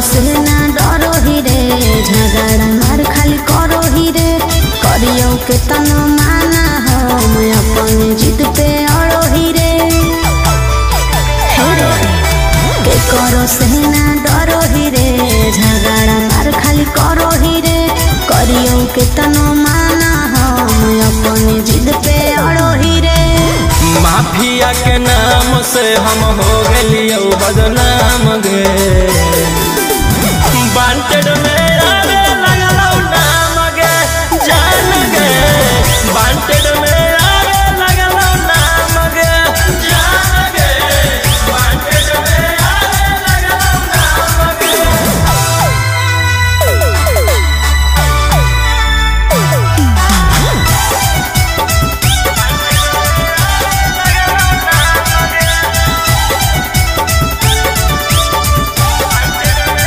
से ना डरो ही रे झगड़ा मार खाली करो ही रे करियो के तनो माना हम अपन जिद पे अड़ो ही रे के करो से ना डरो ही रे झगड़ा मार खाली करो ही रे करियो के तनो माना हम अपन जिद पे अड़ो ही रे। माफिया के नाम से हम हो गलियो बदनाम गे बांटे